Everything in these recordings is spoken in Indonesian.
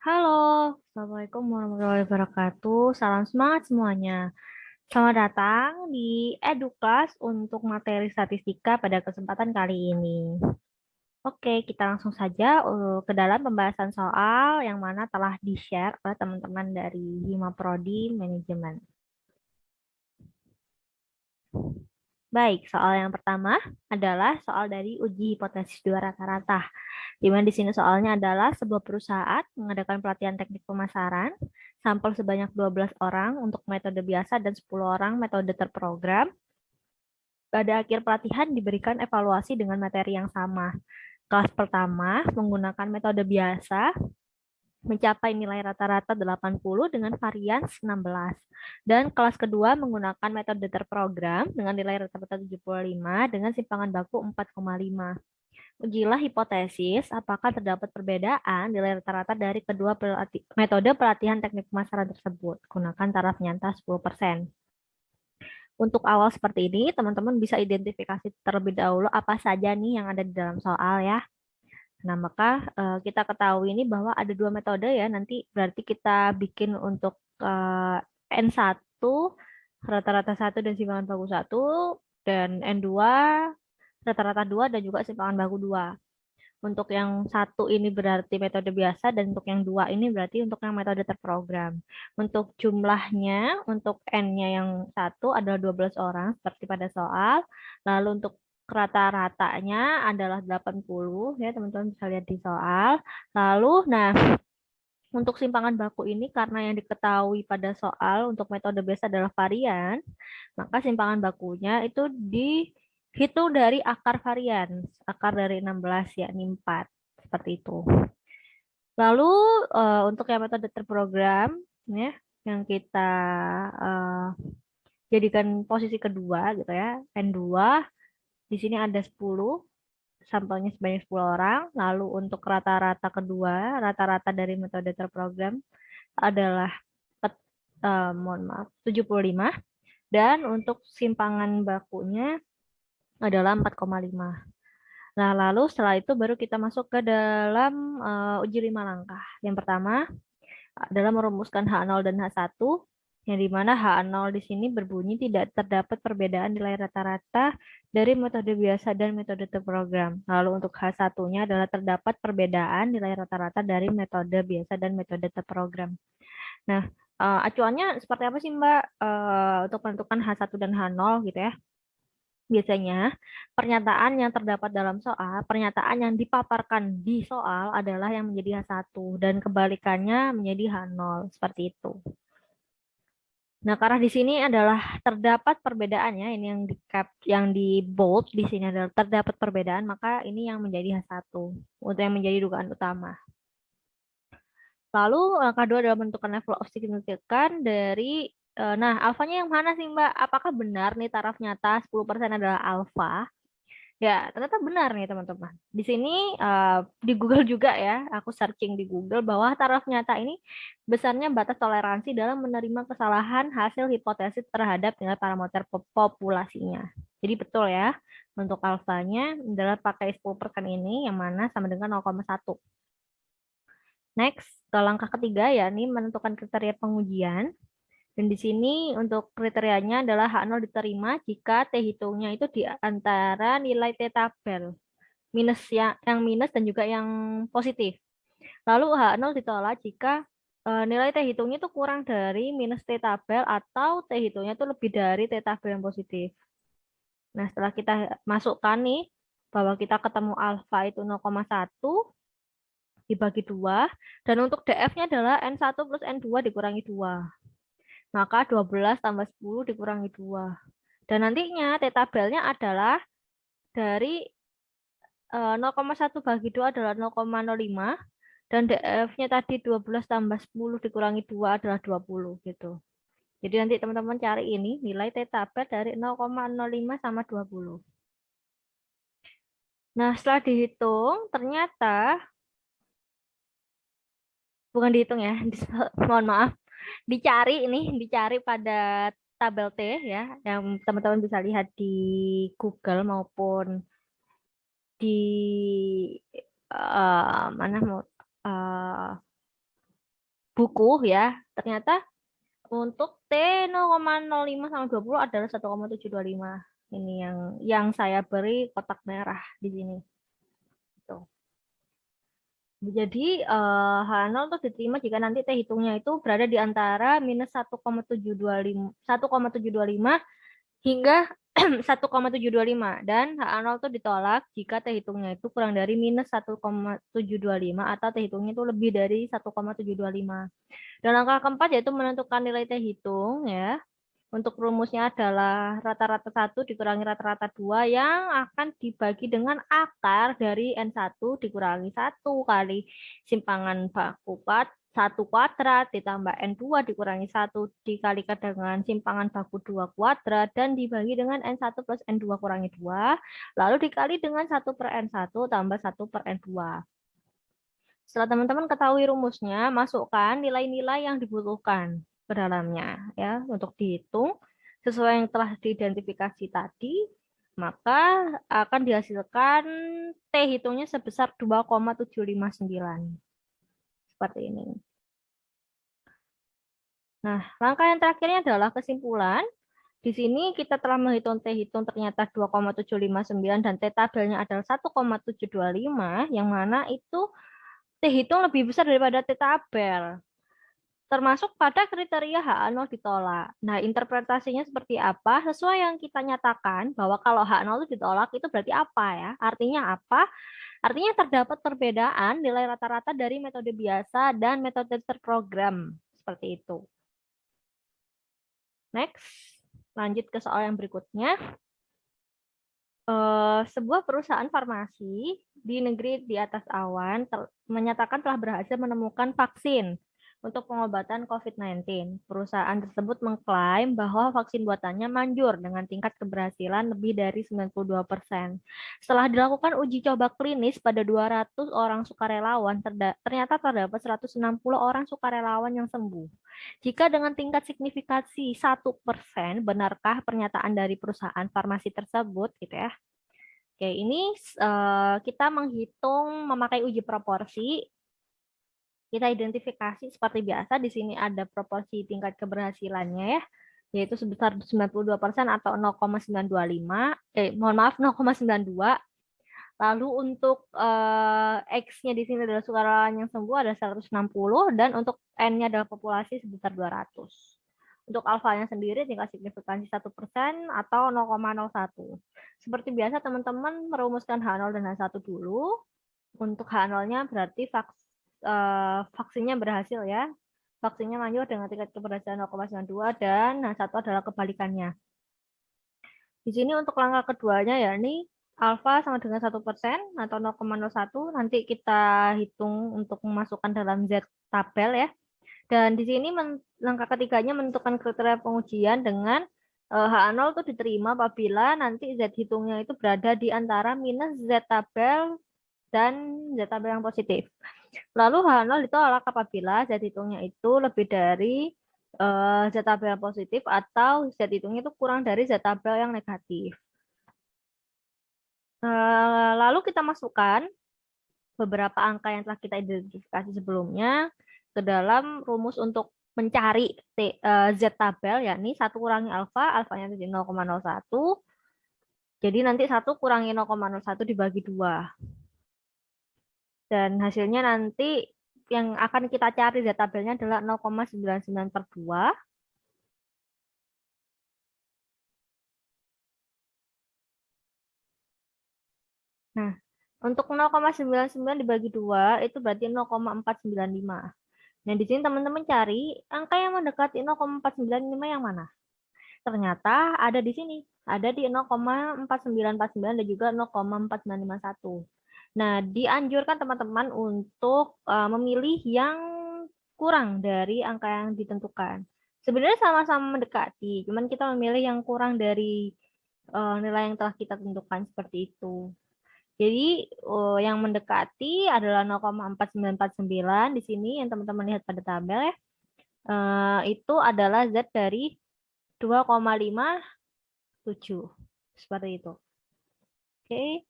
Halo, Assalamualaikum warahmatullahi wabarakatuh. Salam semangat semuanya. Selamat datang di Eduklas untuk materi statistika pada kesempatan kali ini. Oke, kita langsung saja ke dalam pembahasan soal yang mana telah di-share oleh teman-teman dari Hima Prodi Manajemen. Baik, soal yang pertama adalah soal dari uji hipotesis dua rata-rata. Di mana di sini soalnya adalah sebuah perusahaan mengadakan pelatihan teknik pemasaran, sampel sebanyak 12 orang untuk metode biasa dan 10 orang metode terprogram. Pada akhir pelatihan diberikan evaluasi dengan materi yang sama. Kelas pertama menggunakan metode biasa mencapai nilai rata-rata 80 dengan varians 16. Dan kelas kedua menggunakan metode terprogram dengan nilai rata-rata 75 dengan simpangan baku 4,5. Ujilah hipotesis apakah terdapat perbedaan nilai rata-rata dari kedua metode pelatihan teknik pemasaran tersebut. Gunakan taraf nyata 10%. Untuk awal seperti ini, teman-teman bisa identifikasi terlebih dahulu apa saja nih yang ada di dalam soal ya. Nah, maka kita ketahui ini bahwa ada dua metode ya. Nanti berarti kita bikin untuk N1 rata-rata 1 dan simpangan baku 1 dan N2 rata-rata 2 dan juga simpangan baku 2. Untuk yang satu ini berarti metode biasa dan untuk yang dua ini berarti untuk yang metode terprogram. Untuk jumlahnya, untuk N-nya yang satu adalah 12 orang seperti pada soal. Lalu untuk rata-ratanya adalah 80 ya teman-teman bisa lihat di soal. Lalu nah untuk simpangan baku ini karena yang diketahui pada soal untuk metode biasa adalah varian, maka simpangan bakunya itu dihitung dari akar varian, akar dari 16 yakni 4, seperti itu. Lalu untuk yang metode terprogram ya yang kita eh, jadikan posisi kedua gitu ya, N2 di sini ada 10 sampelnya sebanyak 10 orang. Lalu untuk rata-rata kedua, rata-rata dari metode terprogram adalah mohon maaf 75 dan untuk simpangan bakunya adalah 4,5. Nah, lalu setelah itu baru kita masuk ke dalam uji 5 langkah. Yang pertama adalah merumuskan H0 dan H1 yang dimana H0 di sini berbunyi tidak terdapat perbedaan nilai rata-rata dari metode biasa dan metode terprogram. Lalu untuk H1-nya adalah terdapat perbedaan nilai rata-rata dari metode biasa dan metode terprogram. Nah, acuannya seperti apa sih Mbak untuk menentukan H1 dan H0 gitu ya? Biasanya pernyataan yang terdapat dalam soal, pernyataan yang dipaparkan di soal adalah yang menjadi H1 dan kebalikannya menjadi H0 seperti itu. Nah, karena di sini adalah terdapat perbedaannya, ini yang di bold di sini adalah terdapat perbedaan, maka ini yang menjadi H1 untuk yang menjadi dugaan utama. Lalu langkah 2 adalah menentukan level of significance dari nah, alfanya yang mana sih Mbak? Apakah benar nih taraf nyata 10% adalah alfa? Ya, ternyata benar nih teman-teman. Di sini di Google juga ya, aku searching di Google bahwa taraf nyata ini besarnya batas toleransi dalam menerima kesalahan hasil hipotesis terhadap nilai parameter populasinya. Jadi betul ya, untuk alfanya adalah pakai 10% ini yang mana sama dengan 0,1. Next, ke langkah ketiga ya, ini menentukan kriteria pengujian. Dan di sini untuk kriterianya adalah H0 diterima jika T hitungnya itu di antara nilai T tabel. Minus yang minus dan juga yang positif. Lalu H0 ditolak jika nilai T hitungnya itu kurang dari minus T tabel atau T hitungnya itu lebih dari T tabel yang positif. Nah, setelah kita masukkan nih bahwa kita ketemu alfa itu 0,1 dibagi 2 dan untuk DF-nya adalah N1 plus N2 dikurangi 2. Maka 12 tambah 10 dikurangi 2. Dan nantinya T tabelnya adalah dari 0,1 bagi 2 adalah 0,05 dan DF-nya tadi 12 tambah 10 dikurangi 2 adalah 20 gitu. Jadi nanti teman-teman cari ini nilai T tabel dari 0,05 sama 20. Nah, setelah dihitung ternyata bukan dihitung ya, mohon maaf, dicari pada tabel T ya, yang teman-teman bisa lihat di Google maupun di mana mau buku ya, ternyata untuk T 0,05 sama 20 adalah 1,725. Ini yang saya beri kotak merah di sini. Tuh. Jadi H0 itu diterima jika nanti T hitungnya itu berada di antara minus 1,725 hingga 1,725 dan H0 itu ditolak jika T hitungnya itu kurang dari minus 1,725 atau T hitungnya itu lebih dari 1,725. Dan langkah keempat yaitu menentukan nilai T hitung ya. Untuk rumusnya adalah rata-rata 1 dikurangi rata-rata 2 yang akan dibagi dengan akar dari N1 dikurangi 1 kali simpangan baku 1 kuadrat ditambah N2 dikurangi 1 dikalikan dengan simpangan baku 2 kuadrat dan dibagi dengan N1 plus N2 kurangi 2 lalu dikali dengan 1 per N1 tambah 1 per N2. Setelah teman-teman ketahui rumusnya, masukkan nilai-nilai yang dibutuhkan ke dalamnya ya untuk dihitung sesuai yang telah diidentifikasi tadi, maka akan dihasilkan T hitungnya sebesar 2,759. Seperti ini. Nah, langkah yang terakhirnya adalah kesimpulan. Di sini kita telah menghitung T hitung ternyata 2,759 dan T tabelnya adalah 1,725 yang mana itu T hitung lebih besar daripada T tabel. Termasuk pada kriteria H0 ditolak. Nah, interpretasinya seperti apa? Sesuai yang kita nyatakan bahwa kalau H0 itu ditolak itu berarti apa ya? Artinya apa? Artinya terdapat perbedaan nilai rata-rata dari metode biasa dan metode terprogram. Seperti itu. Next, lanjut ke soal yang berikutnya. Sebuah perusahaan farmasi di negeri di atas awan menyatakan telah berhasil menemukan vaksin untuk pengobatan COVID-19. Perusahaan tersebut mengklaim bahwa vaksin buatannya manjur dengan tingkat keberhasilan lebih dari 92%. Setelah dilakukan uji coba klinis pada 200 orang sukarelawan, ternyata terdapat 160 orang sukarelawan yang sembuh. Jika dengan tingkat signifikasi 1%, benarkah pernyataan dari perusahaan farmasi tersebut gitu ya? Oke, ini kita menghitung memakai uji proporsi. Kita identifikasi seperti biasa, di sini ada proporsi tingkat keberhasilannya ya, yaitu sebesar 92% atau 0,925, mohon maaf 0,92. Lalu untuk X-nya di sini adalah sukarelawan yang sembuh ada 160 dan untuk N-nya adalah populasi sebesar 200. Untuk alfanya sendiri tingkat signifikansi 1% atau 0,01. Seperti biasa teman-teman merumuskan H0 dan H1 dulu. Untuk H0-nya berarti vaksinnya berhasil ya. Vaksinnya manjur dengan tingkat keberhasilan 0,92 dan H1 adalah kebalikannya. Di sini untuk langkah keduanya ya ini alfa sama dengan 1% atau 0,01 nanti kita hitung untuk memasukkan dalam Z tabel ya. Dan di sini langkah ketiganya menentukan kriteria pengujian dengan H0 itu diterima apabila nanti Z hitungnya itu berada di antara minus Z tabel dan Z tabel yang positif. Lalu H0 ditolak apabila Z hitungnya itu lebih dari Z tabel yang positif atau Z hitungnya itu kurang dari Z tabel yang negatif. Lalu kita masukkan beberapa angka yang telah kita identifikasi sebelumnya ke dalam rumus untuk mencari Z tabel, yakni 1 kurangi alfa, alfanya jadi 0,01. Jadi nanti 1 kurangi 0,01 dibagi 2. Dan hasilnya nanti yang akan kita cari Z tabelnya adalah 0,99 per 2. Nah, untuk 0,99 dibagi 2 itu berarti 0,495. Nah, di sini teman-teman cari angka yang mendekati 0,495 yang mana? Ternyata ada di sini. Ada di 0,4949 dan juga 0,4951. Nah, dianjurkan teman-teman untuk memilih yang kurang dari angka yang ditentukan. Sebenarnya sama-sama mendekati, cuman kita memilih yang kurang dari nilai yang telah kita tentukan seperti itu. Jadi yang mendekati adalah 0,4949 di sini yang teman-teman lihat pada tabel ya. Itu adalah Z dari 2,57. Seperti itu. Oke.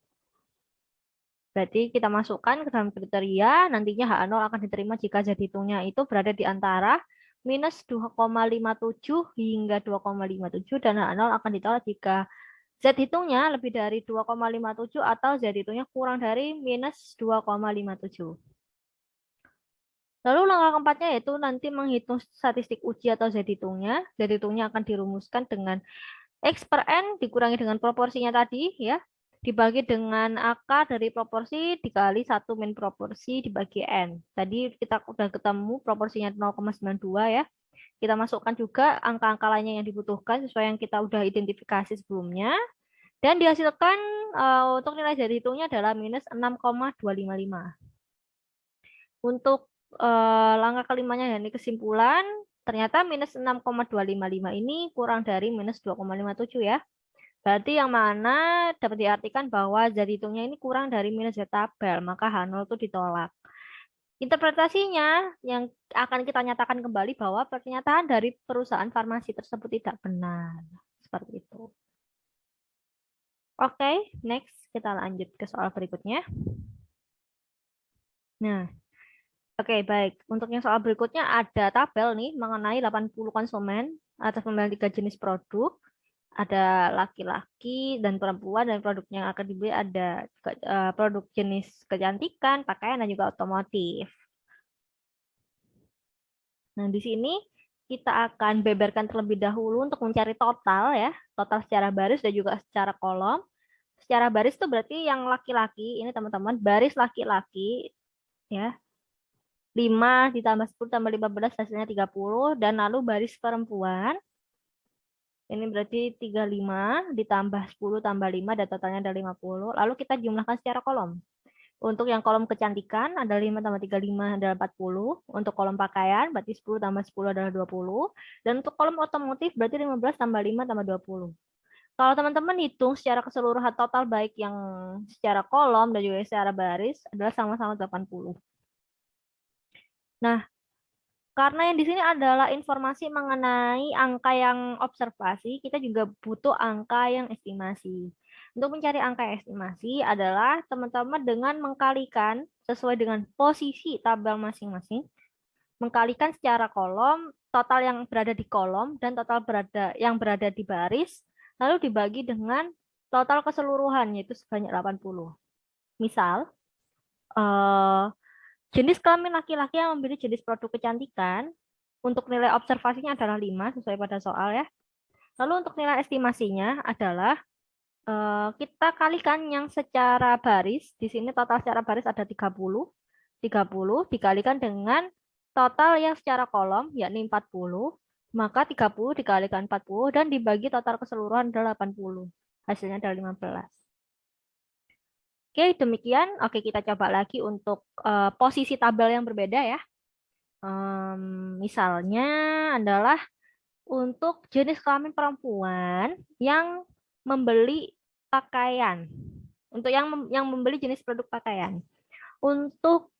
Berarti kita masukkan ke dalam kriteria, nantinya H0 akan diterima jika Z hitungnya itu berada di antara minus 2,57 hingga 2,57 dan H0 akan ditolak jika Z hitungnya lebih dari 2,57 atau Z hitungnya kurang dari minus 2,57. Lalu langkah keempatnya yaitu nanti menghitung statistik uji atau Z hitungnya. Z hitungnya akan dirumuskan dengan X per N dikurangi dengan proporsinya tadi ya. Dibagi dengan akar dari proporsi dikali 1 min proporsi dibagi N. Tadi kita udah ketemu proporsinya 0,92 ya. Kita masukkan juga angka-angka lainnya yang dibutuhkan sesuai yang kita udah identifikasi sebelumnya. Dan dihasilkan untuk nilai Z hitungnya adalah minus 6,255. Untuk langkah kelimanya yakni kesimpulan, ternyata minus 6,255 ini kurang dari minus 2,57 ya. Berarti yang mana dapat diartikan bahwa Z hitungnya ini kurang dari minus Z tabel, maka H0 itu ditolak. Interpretasinya yang akan kita nyatakan kembali bahwa pernyataan dari perusahaan farmasi tersebut tidak benar. Seperti itu. Oke, next kita lanjut ke soal berikutnya. Nah, oke, baik. Untuk yang soal berikutnya ada tabel nih mengenai 80 konsumen atas pembelian 3 jenis produk. Ada laki-laki dan perempuan dan produk yang akan dibeli ada produk jenis kecantikan, pakaian dan juga otomotif. Nah, di sini kita akan beberkan terlebih dahulu untuk mencari total ya, total secara baris dan juga secara kolom. Secara baris itu berarti yang laki-laki, ini teman-teman, baris laki-laki ya. 5 ditambah 10 tambah 15 hasilnya 30 dan lalu baris perempuan ini berarti 35 ditambah 10 tambah 5 dan totalnya ada 50. Lalu kita jumlahkan secara kolom. Untuk yang kolom kecantikan ada 5 tambah 35 adalah 40. Untuk kolom pakaian berarti 10 tambah 10 adalah 20. Dan untuk kolom otomotif berarti 15 tambah 5 tambah 20. Kalau teman-teman hitung secara keseluruhan total baik yang secara kolom dan juga secara baris adalah sama-sama 80. Nah, karena yang di sini adalah informasi mengenai angka yang observasi, kita juga butuh angka yang estimasi. Untuk mencari angka estimasi adalah teman-teman dengan mengkalikan sesuai dengan posisi tabel masing-masing, mengkalikan secara kolom, total yang berada di kolom dan total yang berada di baris, lalu dibagi dengan total keseluruhan yaitu sebanyak 80. Misal, jenis kelamin laki-laki yang membeli jenis produk kecantikan untuk nilai observasinya adalah 5 sesuai pada soal ya. Lalu untuk nilai estimasinya adalah kita kalikan yang secara baris. Di sini total secara baris ada 30. 30 dikalikan dengan total yang secara kolom yakni 40. Maka 30 dikalikan 40 dan dibagi total keseluruhan adalah 80. Hasilnya adalah 15. Oke, demikian. Oke, kita coba lagi untuk posisi tabel yang berbeda ya. Misalnya adalah untuk jenis kelamin perempuan yang membeli pakaian. Untuk yang membeli jenis produk pakaian. Untuk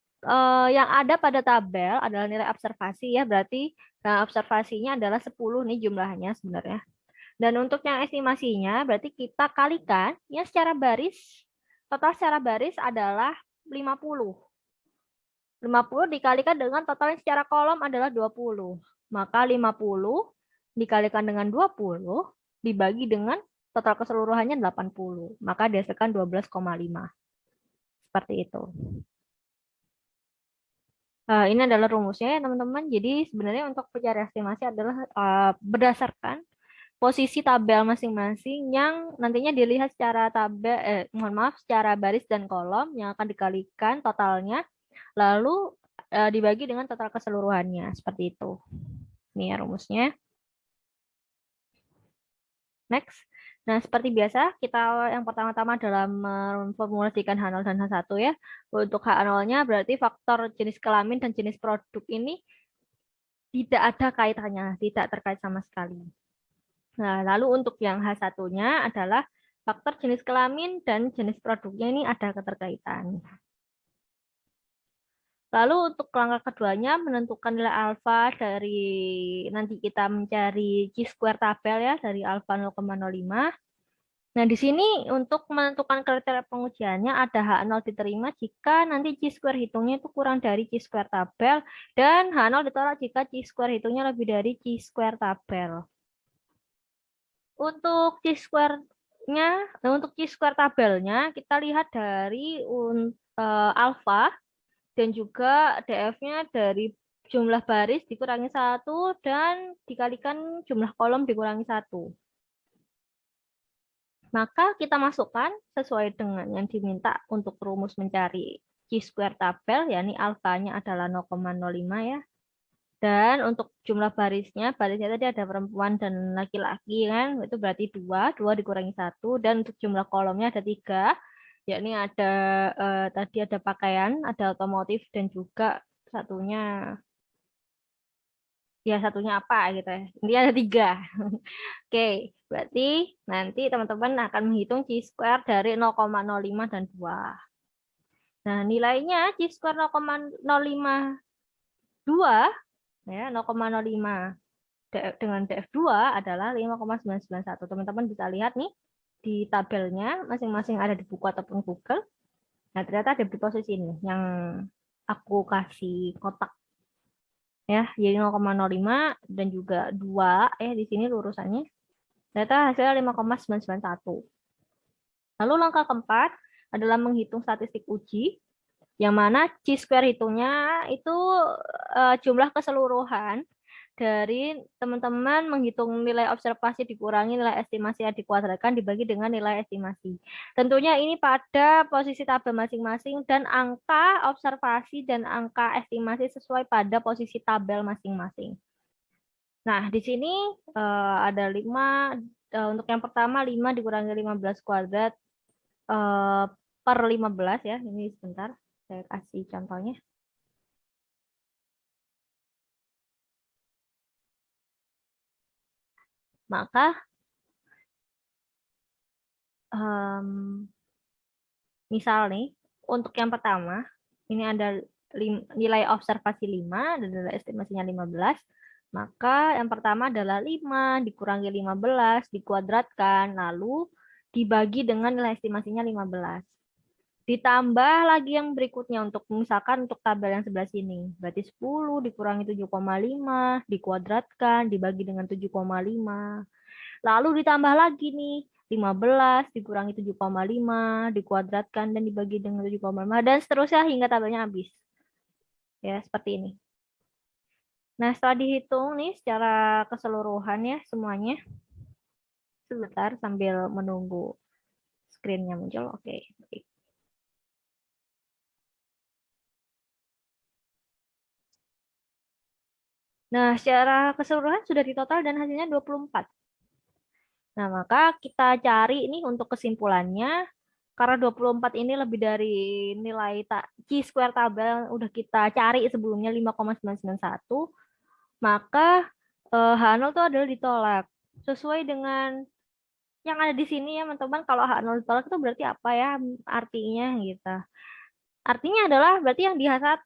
yang ada pada tabel adalah nilai observasi ya, berarti observasinya adalah 10 nih jumlahnya sebenarnya. Dan untuk yang estimasinya berarti kita kalikan yang secara baris. Total secara baris adalah 50. 50 dikalikan dengan total yang secara kolom adalah 20. Maka 50 dikalikan dengan 20 dibagi dengan total keseluruhannya 80. Maka dihasilkan 12,5. Seperti itu. Ini adalah rumusnya ya teman-teman. Jadi sebenarnya untuk pencarian estimasi adalah berdasarkan posisi tabel masing-masing yang nantinya dilihat secara secara baris dan kolom yang akan dikalikan totalnya, lalu dibagi dengan total keseluruhannya seperti itu. Ini ya rumusnya. Next. Nah, seperti biasa, kita yang pertama-tama dalam memformulasikan H0 dan H1 ya. Untuk H0-nya berarti faktor jenis kelamin dan jenis produk ini tidak ada kaitannya, tidak terkait sama sekali. Nah, lalu untuk yang H1-nya adalah faktor jenis kelamin dan jenis produknya ini ada keterkaitan. Lalu untuk langkah keduanya menentukan nilai alfa dari nanti kita mencari chi-square tabel ya dari alfa 0,05. Nah, di sini untuk menentukan kriteria pengujiannya ada H0 diterima jika nanti chi-square hitungnya itu kurang dari chi-square tabel dan H0 ditolak jika chi-square hitungnya lebih dari chi-square tabel. Untuk chi-square-nya, untuk chi-square tabelnya kita lihat dari alfa dan juga DF-nya dari jumlah baris dikurangi 1 dan dikalikan jumlah kolom dikurangi 1. Maka kita masukkan sesuai dengan yang diminta untuk rumus mencari chi-square tabel, yakni alfanya adalah 0,05 ya. Dan untuk jumlah barisnya tadi ada perempuan dan laki-laki kan, itu berarti 2 dikurangi 1. Dan untuk jumlah kolomnya ada 3, yakni ada tadi ada pakaian, ada otomotif, dan juga satunya, ya satunya apa gitu ya. Ini ada 3. Oke, berarti nanti teman-teman akan menghitung chi-square dari 0,05 dan 2. Nah, nilainya chi-square 0,052 ya, 0,05 dengan DF2 adalah 5,991. Teman-teman bisa lihat nih di tabelnya masing-masing ada di buku ataupun Google. Nah, ternyata ada di posisi ini yang aku kasih kotak ya, jadi 0,05 dan juga 2 di sini lurusannya. Ternyata hasilnya 5,991. Lalu langkah keempat adalah menghitung statistik uji, yang mana chi-square hitungnya itu jumlah keseluruhan dari teman-teman menghitung nilai observasi dikurangi nilai estimasi yang dikuadratkan dibagi dengan nilai estimasi. Tentunya ini pada posisi tabel masing-masing dan angka observasi dan angka estimasi sesuai pada posisi tabel masing-masing. Nah, di sini ada 5, untuk yang pertama 5 dikurangi 15 kuadrat per 15 ya. Ini sebentar, saya kasih contohnya. Maka misal nih, untuk yang pertama, ini ada nilai observasi 5 dan nilai estimasinya 15. Maka yang pertama adalah 5 dikurangi 15 dikuadratkan, lalu dibagi dengan nilai estimasinya 15. Ditambah lagi yang berikutnya untuk misalkan untuk tabel yang sebelah sini. Berarti 10 dikurangi 7,5 dikuadratkan dibagi dengan 7,5. Lalu ditambah lagi nih 15 dikurangi 7,5 dikuadratkan dan dibagi dengan 7,5 dan seterusnya hingga tabelnya habis. Ya, seperti ini. Nah, setelah dihitung nih secara keseluruhan ya semuanya. Sebentar sambil menunggu screen-nya muncul. Oke, baik. Nah, secara keseluruhan sudah ditotal dan hasilnya 24. Nah, maka kita cari ini untuk kesimpulannya. Karena 24 ini lebih dari nilai chi-square tabel yang udah kita cari sebelumnya 5,991, maka H0 itu adalah ditolak. Sesuai dengan yang ada di sini ya, teman-teman. Kalau H0 ditolak itu berarti apa ya artinya gitu. Artinya adalah berarti yang di H1.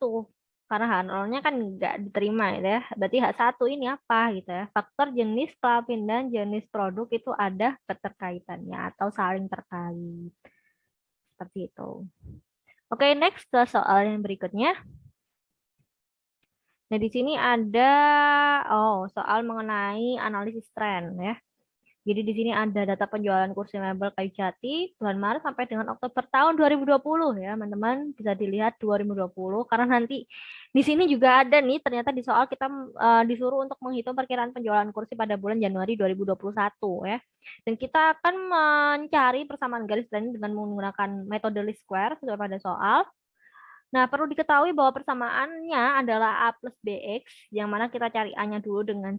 Karena H0-nya kan nggak diterima gitu ya. Berarti H1 ini apa gitu ya. Faktor jenis kelamin dan jenis produk itu ada keterkaitannya atau saling terkait. Seperti itu. Oke, next ke soal yang berikutnya. Nah, di sini ada soal mengenai analisis tren ya. Jadi di sini ada data penjualan kursi mebel kayu jati bulan Maret sampai dengan Oktober tahun 2020 ya, teman-teman. Bisa dilihat 2020 karena nanti di sini juga ada nih ternyata di soal kita disuruh untuk menghitung perkiraan penjualan kursi pada bulan Januari 2021 ya. Dan kita akan mencari persamaan garis tren dengan menggunakan metode least square sesuai pada soal. Nah, perlu diketahui bahwa persamaannya adalah A plus BX, yang mana kita cari A-nya dulu dengan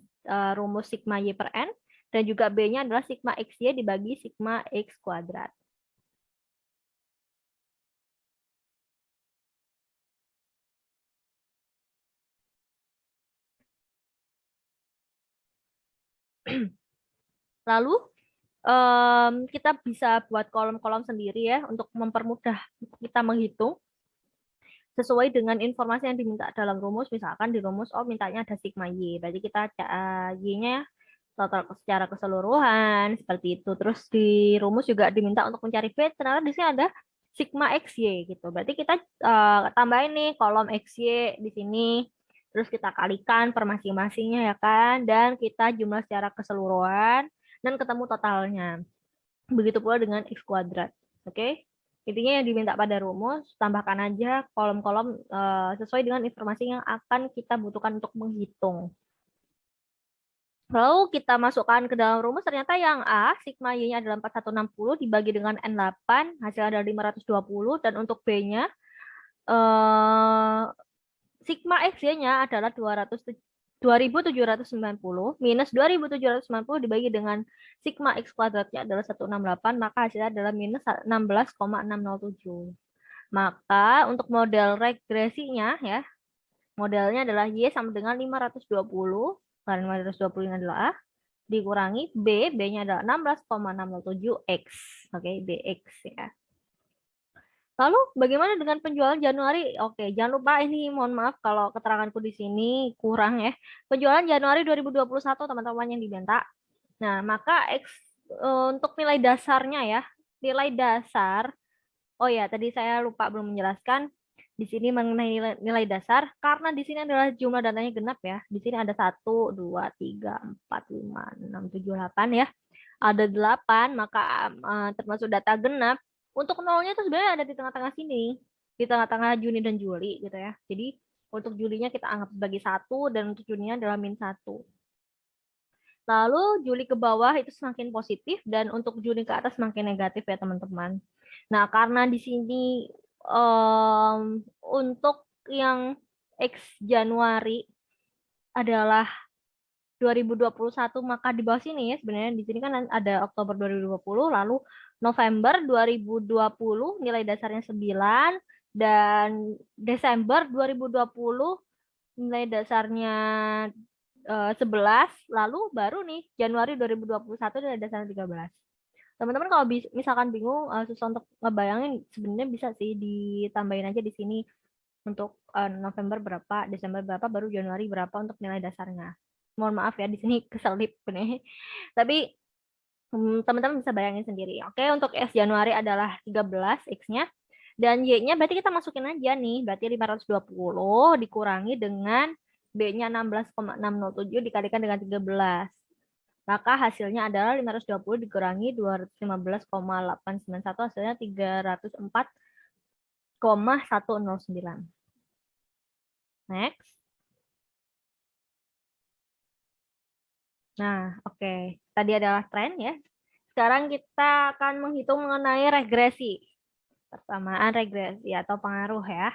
rumus sigma Y per N, dan juga B-nya adalah sigma XY dibagi sigma X kuadrat. Lalu, kita bisa buat kolom-kolom sendiri ya, untuk mempermudah kita menghitung sesuai dengan informasi yang diminta dalam rumus. Misalkan di rumus, mintanya ada sigma Y, berarti kita Y-nya total secara keseluruhan seperti itu. Terus di rumus juga diminta untuk mencari V, ternyata di sini ada sigma XY gitu. Berarti kita tambahin nih kolom XY di sini. Terus kita kalikan per masing-masingnya ya kan. Dan kita jumlah secara keseluruhan dan ketemu totalnya. Begitu pula dengan X kuadrat. Oke? Intinya yang diminta pada rumus, tambahkan aja kolom-kolom sesuai dengan informasi yang akan kita butuhkan untuk menghitung. Lalu kita masukkan ke dalam rumus, ternyata yang A, sigma Y-nya adalah 4160 dibagi dengan N8, hasilnya adalah 520, dan untuk B-nya, sigma XY-nya adalah 2790 minus 2790 dibagi dengan sigma X kuadratnya adalah 168, maka hasilnya adalah minus 16,607. Maka untuk model regresinya ya, modelnya adalah Y sama dengan 520, karena 520 ini adalah A, dikurangi B, B-nya adalah 16,607X. Oke, BX ya. Lalu bagaimana dengan penjualan Januari? Oke, jangan lupa ini, mohon maaf kalau keteranganku di sini kurang ya. Penjualan Januari 2021 teman-teman yang diminta. Nah, maka X untuk nilai dasarnya ya. Nilai dasar. Oh ya, tadi saya lupa belum menjelaskan di sini mengenai nilai dasar karena di sini adalah jumlah datanya genap ya. Di sini ada 1 2 3 4 5 6 7 8 ya. Ada 8, maka termasuk data genap. Untuk nolnya itu sebenarnya ada di tengah-tengah sini. Di tengah-tengah Juni dan Juli gitu ya. Jadi untuk Julinya kita anggap sebagai 1 dan untuk Juninya adalah -1. Lalu Juli ke bawah itu semakin positif dan untuk Juni ke atas semakin negatif ya teman-teman. Nah, karena di sini untuk yang X Januari adalah 2021, maka di bawah sini ya sebenarnya di sini kan ada Oktober 2020, lalu November 2020 nilai dasarnya 9 dan Desember 2020 nilai dasarnya 11, lalu baru nih Januari 2021 nilai dasarnya 13. Teman-teman kalau misalkan bingung susah untuk ngebayangin, sebenarnya bisa sih ditambahin aja di sini untuk November berapa, Desember berapa, baru Januari berapa untuk nilai dasarnya. Mohon maaf ya di sini keselip nih. Tapi teman-teman bisa bayangin sendiri. Oke, untuk S Januari adalah 13 X-nya. Dan Y-nya berarti kita masukin aja nih. Berarti 520 dikurangi dengan B-nya 16,607 dikalikan dengan 13. Maka hasilnya adalah 520 dikurangi 215,891, hasilnya 304,109. Next. Nah, oke. Tadi adalah tren ya. Sekarang kita akan menghitung mengenai regresi. Persamaan regresi atau pengaruh ya.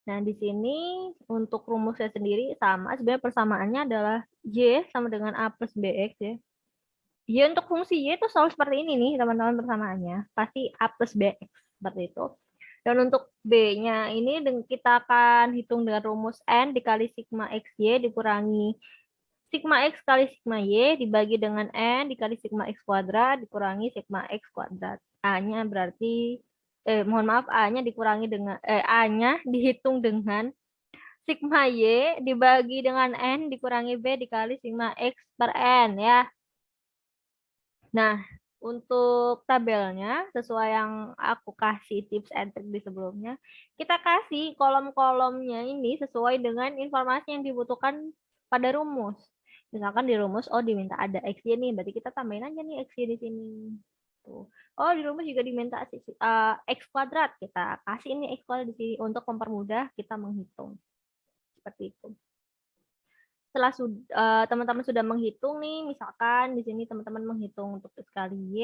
Nah, di sini untuk rumusnya sendiri sama. Sebenarnya persamaannya adalah Y sama dengan A plus BX ya. Y untuk fungsi Y itu selalu seperti ini nih teman-teman persamaannya. Pasti A plus BX seperti itu. Dan untuk B-nya ini kita akan hitung dengan rumus N dikali sigma XY dikurangi sigma X kali sigma Y dibagi dengan N dikali sigma X kuadrat dikurangi sigma X kuadrat. A-nya berarti, mohon maaf, A-nya dikurangi dengan, A-nya dihitung dengan sigma Y dibagi dengan N dikurangi B dikali sigma X per N ya. Nah, untuk tabelnya, sesuai yang aku kasih tips and trick di sebelumnya, kita kasih kolom-kolomnya ini sesuai dengan informasi yang dibutuhkan pada rumus. Misalkan di rumus, oh diminta ada X-Y nih, berarti kita tambahin aja nih X-Y di sini. Tuh. Oh, di rumus juga diminta X kuadrat, kita kasih ini X kuadrat di sini untuk mempermudah kita menghitung. Seperti itu. Setelah teman-teman sudah menghitung nih, misalkan di sini teman-teman menghitung untuk sekali Y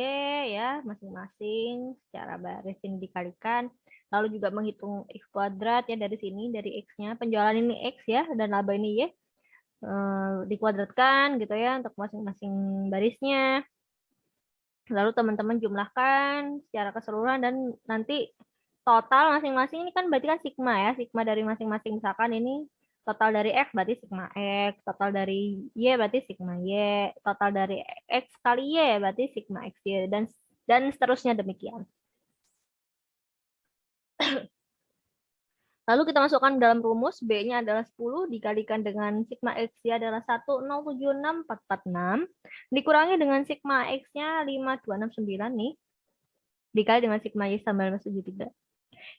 ya, masing-masing secara baris ini dikalikan, lalu juga menghitung X kuadrat ya dari sini, dari X-nya, penjualan ini X ya, dan laba ini Y, dikuadratkan gitu ya untuk masing-masing barisnya. Lalu teman-teman jumlahkan secara keseluruhan dan nanti total masing-masing ini kan berarti kan sigma ya, sigma dari masing-masing, misalkan ini total dari X berarti sigma X, total dari Y berarti sigma Y, total dari X kali Y berarti sigma X Y, dan seterusnya demikian. Lalu kita masukkan dalam rumus, B-nya adalah 10 dikalikan dengan sigma X-nya adalah 1076446 dikurangi dengan sigma X-nya 5269 nih, dikali dengan sigma Y sama 573.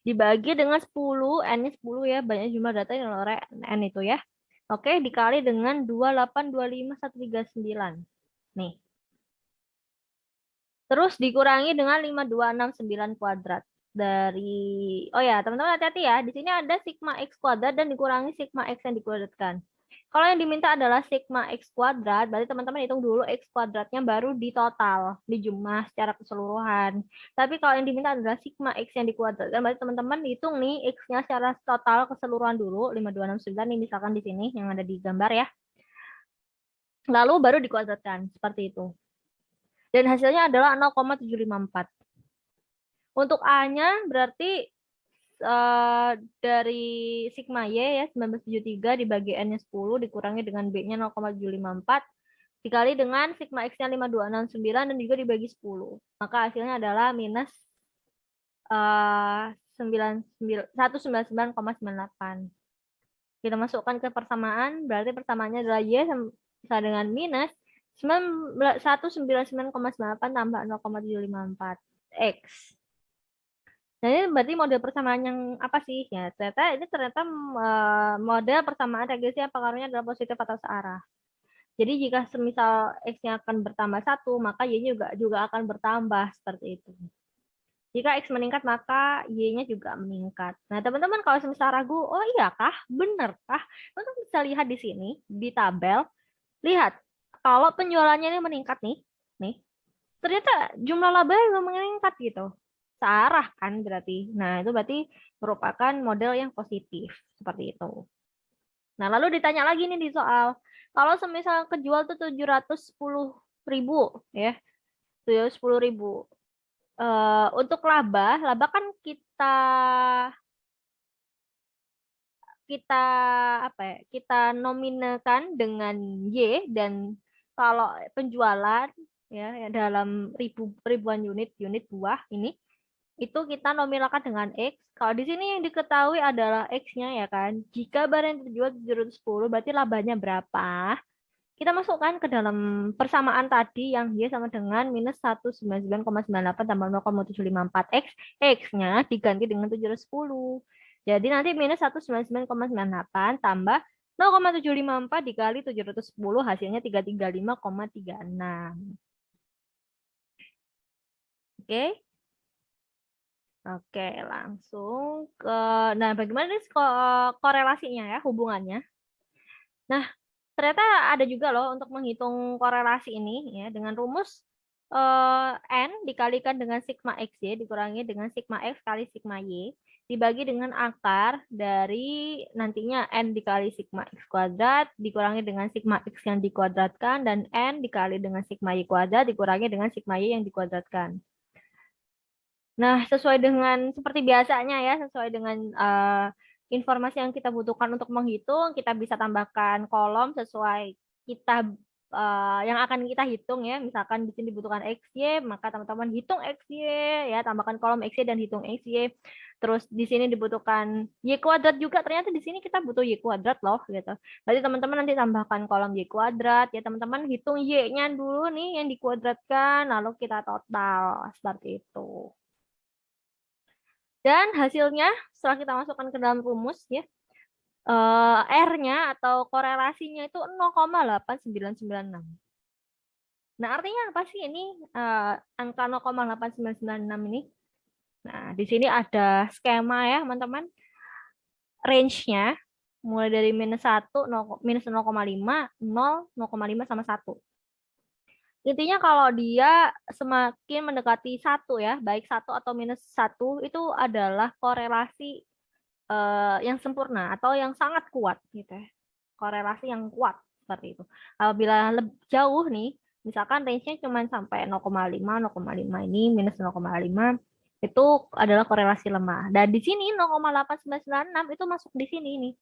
Dibagi dengan 10, N-nya 10 ya, banyak jumlah data yang oleh N itu ya. Oke, dikali dengan 2825139. Nih. Terus dikurangi dengan 5269 kuadrat. Oh ya, teman-teman hati-hati ya. Di sini ada sigma X kuadrat dan dikurangi sigma X yang dikuadratkan. Kalau yang diminta adalah sigma X kuadrat, berarti teman-teman hitung dulu X kuadratnya baru di total, di jumlah secara keseluruhan. Tapi kalau yang diminta adalah sigma X yang dikuadratkan, berarti teman-teman hitung nih X-nya secara total keseluruhan dulu, 5269 ini misalkan di sini yang ada di gambar ya. Lalu baru dikuadratkan, seperti itu. Dan hasilnya adalah 0,754. Untuk A-nya berarti dari sigma Y ya 1973 dibagi N-nya 10 dikurangi dengan B-nya 0,754 dikali dengan sigma X-nya 5269 dan juga dibagi 10. Maka hasilnya adalah minus 199,98. Kita masukkan ke persamaan, berarti persamaannya adalah Y sama dengan minus 199,98 tambah 0,754 X. Nah, ini berarti model persamaan yang apa sih? Ya, ternyata model persamaan regresi yang pengaruhnya adalah positif atau searah. Jadi jika semisal X-nya akan bertambah 1, maka Y-nya juga akan bertambah seperti itu. Jika X meningkat, maka Y-nya juga meningkat. Nah, teman-teman kalau semisal ragu, oh iya kah? Benar kah? Teman-teman bisa lihat di sini, di tabel. Lihat, kalau penjualannya ini meningkat nih, ternyata jumlah labanya juga meningkat gitu. Searah kan berarti. Nah, itu berarti merupakan model yang positif seperti itu. Nah, lalu ditanya lagi nih di soal, kalau semisal kejual tuh 710.000 ya, 710.000. Untuk laba kan kita kita apa ya? Kita nominalkan dengan Y dan kalau penjualan ya dalam ribuan unit buah ini itu kita nominalkan dengan X. Kalau di sini yang diketahui adalah X-nya ya kan. Jika barang yang terjual 710 berarti labanya berapa? Kita masukkan ke dalam persamaan tadi yang Y sama dengan minus 199,98 tambah 0,754 X. X-nya diganti dengan 710. Jadi nanti minus 199,98 tambah 0,754 dikali 710 hasilnya 335,36. Oke. Oke, langsung ke nah bagaimana nih korelasinya ya, hubungannya. Nah, ternyata ada juga loh untuk menghitung korelasi ini ya dengan rumus N dikalikan dengan sigma XY dikurangi dengan sigma X kali sigma Y dibagi dengan akar dari nantinya N dikali sigma X kuadrat dikurangi dengan sigma X yang dikuadratkan dan N dikali dengan sigma Y kuadrat dikurangi dengan sigma Y yang dikuadratkan. Nah, sesuai dengan seperti biasanya ya, sesuai dengan informasi yang kita butuhkan untuk menghitung, kita bisa tambahkan kolom sesuai kita yang akan kita hitung ya. Misalkan di sini dibutuhkan XY, maka teman-teman hitung XY ya, tambahkan kolom XY dan hitung XY. Terus di sini dibutuhkan Y kuadrat juga, ternyata di sini kita butuh Y kuadrat loh gitu. Berarti teman-teman nanti tambahkan kolom Y kuadrat ya, teman-teman hitung Y-nya dulu nih yang dikuadratkan, lalu kita total seperti itu. Dan hasilnya setelah kita masukkan ke dalam rumus ya, R-nya atau korelasinya itu 0,8996. Nah, artinya apa sih ini angka 0,8996 ini? Nah, di sini ada skema ya, teman-teman. Range-nya mulai dari minus 1, minus 0,5, 0, 0,5 sama 1. Intinya kalau dia semakin mendekati 1 ya, baik 1 atau minus 1, itu adalah korelasi yang sempurna atau yang sangat kuat gitu ya. Korelasi yang kuat seperti itu. Apabila lebih jauh nih, misalkan range-nya cuma sampai 0,5, 0,5 ini minus 0,5 itu adalah korelasi lemah. Dan di sini 0,8996 itu masuk di sini nih.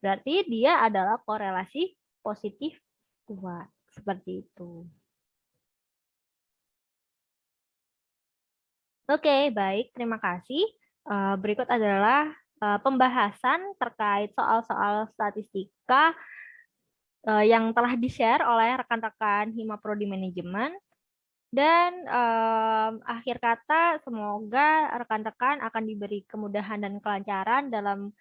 Berarti dia adalah korelasi positif kuat seperti itu. Oke, baik. Terima kasih. Berikut adalah pembahasan terkait soal-soal statistika yang telah di-share oleh rekan-rekan Hima Prodi Manajemen. Dan akhir kata, semoga rekan-rekan akan diberi kemudahan dan kelancaran dalam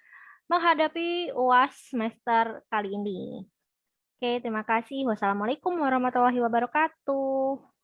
menghadapi UAS semester kali ini. Oke, terima kasih. Wassalamualaikum warahmatullahi wabarakatuh.